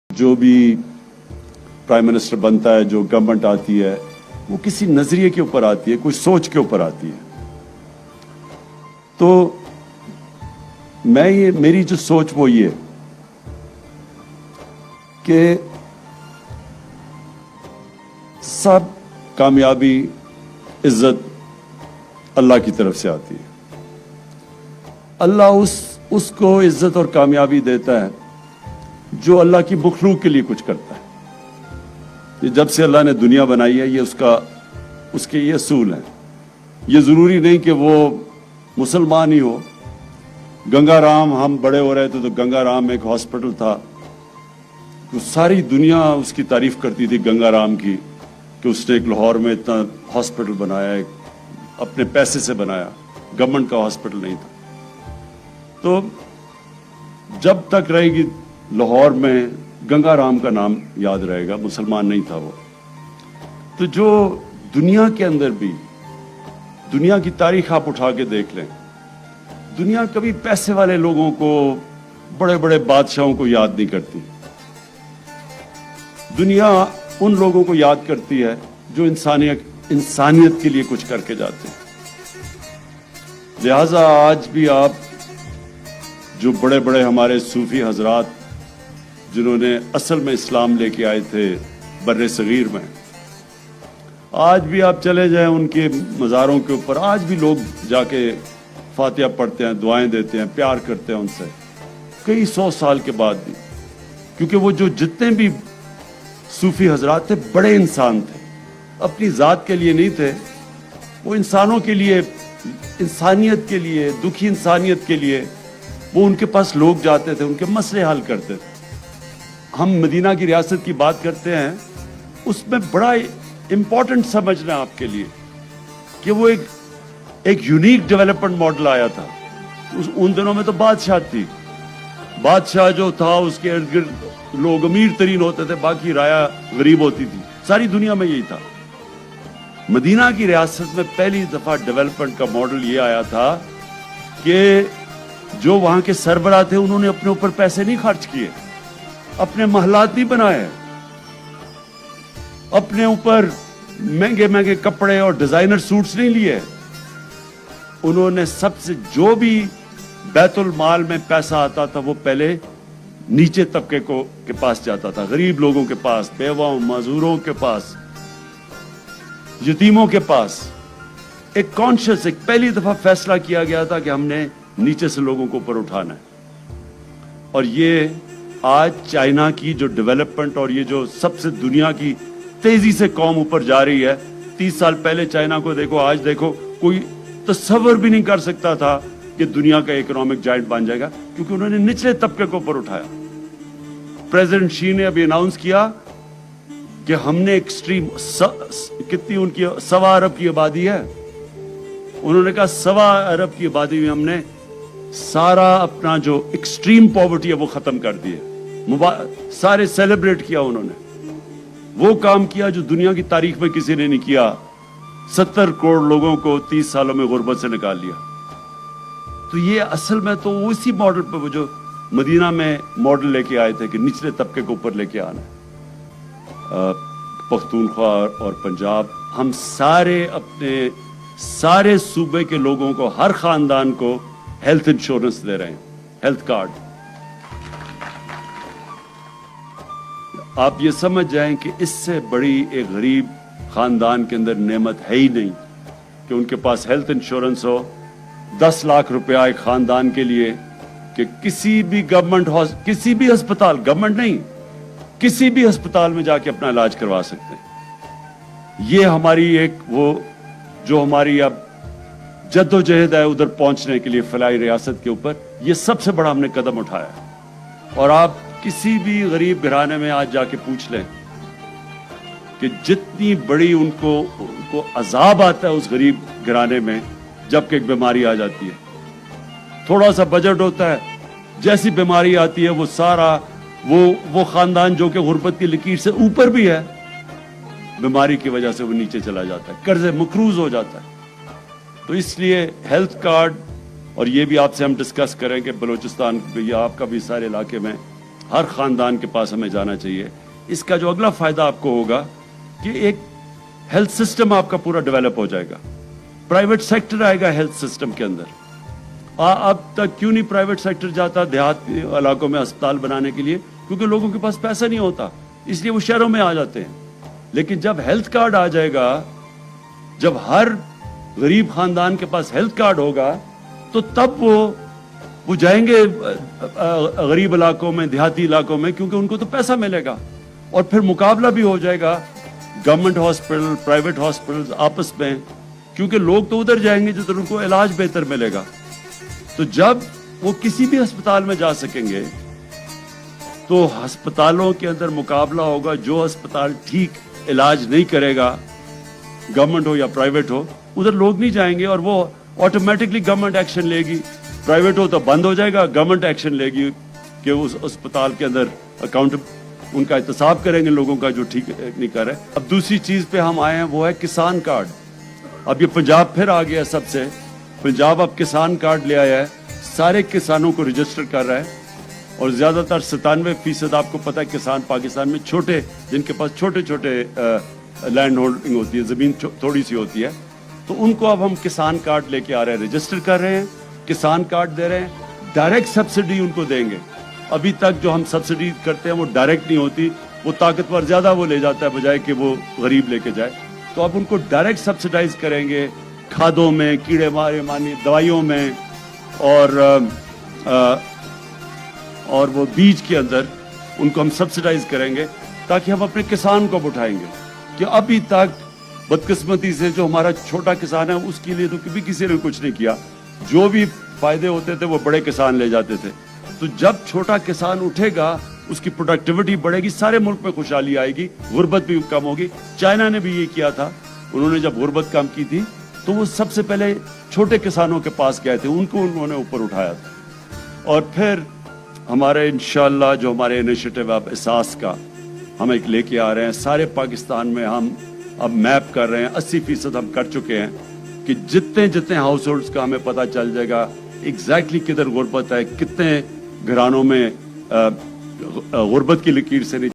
जो भी prime minister बनता है, जो गवर्नमेंट आती है, वो किसी नजरिए के ऊपर आती है, कोई सोच के ऊपर आती है। तो मेरी जो सोच वो ये कि सब कामयाबी, इज्जत अल्लाह की तरफ से आती है। अल्लाह उसको इज्जत और कामयाबी देता है जो अल्लाह की मखलूक के लिए कुछ करता है। ये जब से अल्लाह ने दुनिया बनाई है, ये उसके ये असूल हैं। ये जरूरी नहीं कि वो मुसलमान ही हो। गंगाराम, हम बड़े हो रहे थे तो गंगाराम एक हॉस्पिटल था, तो सारी दुनिया उसकी तारीफ करती थी गंगाराम की कि उसने एक लाहौर में इतना हॉस्पिटल बनाया, एक अपने पैसे से बनाया, गवर्नमेंट का हॉस्पिटल नहीं था। तो जब तक रहेगी लाहौर में गंगाराम का नाम याद रहेगा, मुसलमान नहीं था वो। तो जो दुनिया के अंदर भी, दुनिया की तारीख आप उठा के देख लें, दुनिया कभी पैसे वाले लोगों को, बड़े बड़े बादशाहों को याद नहीं करती। दुनिया उन लोगों को याद करती है जो इंसानियत के लिए कुछ करके जाते हैं। लिहाजा आज भी आप जो बड़े बड़े हमारे सूफी हजरात जिन्होंने असल में इस्लाम लेके आए थे बर्रे सगीर में, आज भी आप चले जाएं उनके मज़ारों के ऊपर, आज भी लोग जाके फातिहा पढ़ते हैं, दुआएं देते हैं, प्यार करते हैं उनसे, कई 100 साल के बाद भी। क्योंकि वो जो जितने भी सूफी हजरात थे, बड़े इंसान थे, अपनी ज़ात के लिए नहीं थे, वो इंसानों के लिए, इंसानियत के लिए, दुखी इंसानियत के लिए वो उनके पास लोग जाते थे, उनके मसले हल करते थे। हम मदीना की रियासत की बात करते हैं, उसमें बड़ा इंपॉर्टेंट समझना आपके लिए कि वो एक यूनिक डेवलपमेंट मॉडल आया था। उन दिनों में तो बादशाह थी, बादशाह जो था उसके इर्द गिर्द लोग अमीर तरीन होते थे, बाकी राया गरीब होती थी। सारी दुनिया में यही था। मदीना की रियासत में पहली दफा डेवलपमेंट का मॉडल ये आया था कि जो वहां के सरबराह थे उन्होंने अपने ऊपर पैसे नहीं खर्च किए, अपने महलात नहीं बनाए, अपने ऊपर महंगे महंगे कपड़े और डिजाइनर सूट्स नहीं लिए। उन्होंने सबसे, जो भी बैतुल माल में पैसा आता था वो पहले नीचे तबके के पास जाता था, गरीब लोगों के पास, बेवाओं, मजदूरों के पास, यतीमों के पास। एक कॉन्शियस, एक पहली दफा फैसला किया गया था कि हमने नीचे से लोगों को ऊपर उठाना है। और ये आज चाइना की जो डेवलपमेंट और ये जो सबसे दुनिया की तेजी से कौम ऊपर जा रही है, 30 साल पहले चाइना को देखो, आज देखो, कोई तस्वर भी नहीं कर सकता था कि दुनिया का इकोनॉमिक जायंट बन जाएगा, क्योंकि उन्होंने निचले तबके को ऊपर उठाया। प्रेसिडेंट शी ने अभी अनाउंस किया कि हमने एक्सट्रीम, कितनी उनकी 1.25 अरब की आबादी है, उन्होंने कहा 1.25 अरब की आबादी में हमने सारा अपना जो एक्सट्रीम पॉवर्टी है वो खत्म कर दी है। सारे सेलिब्रेट किया उन्होंने, वो काम किया जो दुनिया की तारीख में किसी ने नहीं किया। 70 करोड़ लोगों को 30 सालों में गुर्बत से निकाल लिया। तो ये असल में तो उसी मॉडल पे, वो जो मदीना में मॉडल लेके आए थे कि निचले तबके को ऊपर लेके आना है। पख्तूनख्वा और पंजाब, हम सारे अपने सारे सूबे के लोगों को, हर खानदान को हेल्थ इंश्योरेंस दे रहे हैं, हेल्थ कार्ड। आप ये समझ जाएं कि इससे बड़ी एक गरीब खानदान के अंदर नेमत है ही नहीं कि उनके पास हेल्थ इंश्योरेंस हो। 10 लाख रुपया एक खानदान के लिए कि किसी भी किसी भी अस्पताल, गवर्नमेंट नहीं, किसी भी अस्पताल में जाके अपना इलाज करवा सकते हैं। ये हमारी एक, वो जो हमारी अब जद्दोजहद है उधर पहुंचने के लिए फलाई रियासत के ऊपर, ये सबसे बड़ा हमने कदम उठाया। और आप किसी भी गरीब घराने में आज जाके पूछ लें कि जितनी बड़ी उनको अजाब आता है उस गरीब घराने में जबकि एक बीमारी आ जाती है। थोड़ा सा बजट होता है, जैसी बीमारी आती है वो सारा वो खानदान जो कि गुर्बत की लकीर से ऊपर भी है, बीमारी की वजह से वो नीचे चला जाता है, कर्जे मकरूज हो जाता है। तो इसलिए हेल्थ कार्ड, और ये भी आपसे हम डिस्कस करेंगे बलूचिस्तान या आपका भी सारे इलाके में ہر خاندان کے پاس ہمیں جانا چاہیے. اس کا جو اگلا فائدہ آپ کو ہوگا کہ ایک ہیلتھ سسٹم آپ کا پورا ڈیولپ ہو جائے گا. پرائیویٹ سیکٹر آئے گا ہیلتھ سسٹم کے اندر. اب تک کیوں نہیں پرائیویٹ سیکٹر جاتا دیہات علاقوں میں ہسپتال بنانے کے لیے؟ کیونکہ لوگوں کے پاس پیسہ نہیں ہوتا, اس لیے وہ شہروں میں آ جاتے ہیں. لیکن جب ہیلتھ کارڈ آ جائے گا, جب ہر غریب خاندان کے پاس ہیلتھ کارڈ ہوگا, تو تب وہ جائیں گے غریب علاقوں میں, دیہاتی علاقوں میں, کیونکہ ان کو تو پیسہ ملے گا. اور پھر مقابلہ بھی ہو جائے گا گورنمنٹ ہاسپٹل, پرائیویٹ ہاسپٹل آپس میں, کیونکہ لوگ تو ادھر جائیں گے جدھر ان کو علاج بہتر ملے گا. تو جب وہ کسی بھی ہسپتال میں جا سکیں گے تو ہسپتالوں کے اندر مقابلہ ہوگا. جو ہسپتال ٹھیک علاج نہیں کرے گا, گورنمنٹ ہو یا پرائیویٹ ہو, ادھر لوگ نہیں جائیں گے, اور وہ آٹومیٹکلی گورنمنٹ ایکشن لے گی. پرائیویٹ ہو تو بند ہو جائے گا, گورنمنٹ ایکشن لے گی کہ اس ہسپتال کے اندر اکاؤنٹ ان کا احتساب کریں گے لوگوں کا جو ٹھیک نہیں کر رہے. اب دوسری چیز پہ ہم آئے ہیں, وہ ہے کسان کارڈ. اب یہ پنجاب پھر آ گیا سب سے. پنجاب اب کسان کارڈ لے آیا ہے, سارے کسانوں کو رجسٹر کر رہا ہے. اور زیادہ تر 97% آپ کو پتہ ہے کسان پاکستان میں چھوٹے, جن کے پاس چھوٹے چھوٹے لینڈ ہولڈنگ ہوتی ہے, زمین تھوڑی سی ہوتی ہے, تو ان کو اب ہم کسان کارڈ لے کے آ رہے ہیں, رجسٹر کر رہے ہیں, کسان کارڈ دے رہے ہیں. ڈائریکٹ سبسڈی ان کو دیں گے. ابھی تک جو ہم سبسڈی کرتے ہیں وہ ڈائریکٹ نہیں ہوتی, وہ طاقتور زیادہ وہ لے جاتا ہے بجائے کہ وہ غریب لے کے جائے. تو اب ان کو ڈائریکٹ سبسڈائز کریں گے, کھادوں میں, کیڑے مارنے دوائیوں میں, اور وہ بیج کے اندر ان کو ہم سبسڈائز کریں گے, تاکہ ہم اپنے کسان کو اٹھائیں گے. کہ ابھی تک بدقسمتی سے جو ہمارا چھوٹا کسان ہے, اس کے لیے تو کبھی کسی نے کچھ نہیں کیا. جو بھی فائدے ہوتے تھے وہ بڑے کسان لے جاتے تھے. تو جب چھوٹا کسان اٹھے گا, اس کی پروڈکٹیوٹی بڑھے گی, سارے ملک میں خوشحالی آئے گی, غربت بھی کم ہوگی. چائنا نے بھی یہ کیا تھا, انہوں نے جب غربت کم کی تھی تو وہ سب سے پہلے چھوٹے کسانوں کے پاس گئے تھے, ان کو انہوں نے اوپر اٹھایا تھا. اور پھر ہمارے انشاءاللہ جو ہمارے انیشیٹو اب احساس کا ہم ایک لے کے آ رہے ہیں, سارے پاکستان میں ہم اب میپ کر رہے ہیں. 80% ہم کر چکے ہیں کہ جتنے ہاؤس ہولڈز کا ہمیں پتہ چل جائے گا ایگزیکٹلی کدھر غربت ہے, کتنے گھرانوں میں غربت کی لکیر سے نہیں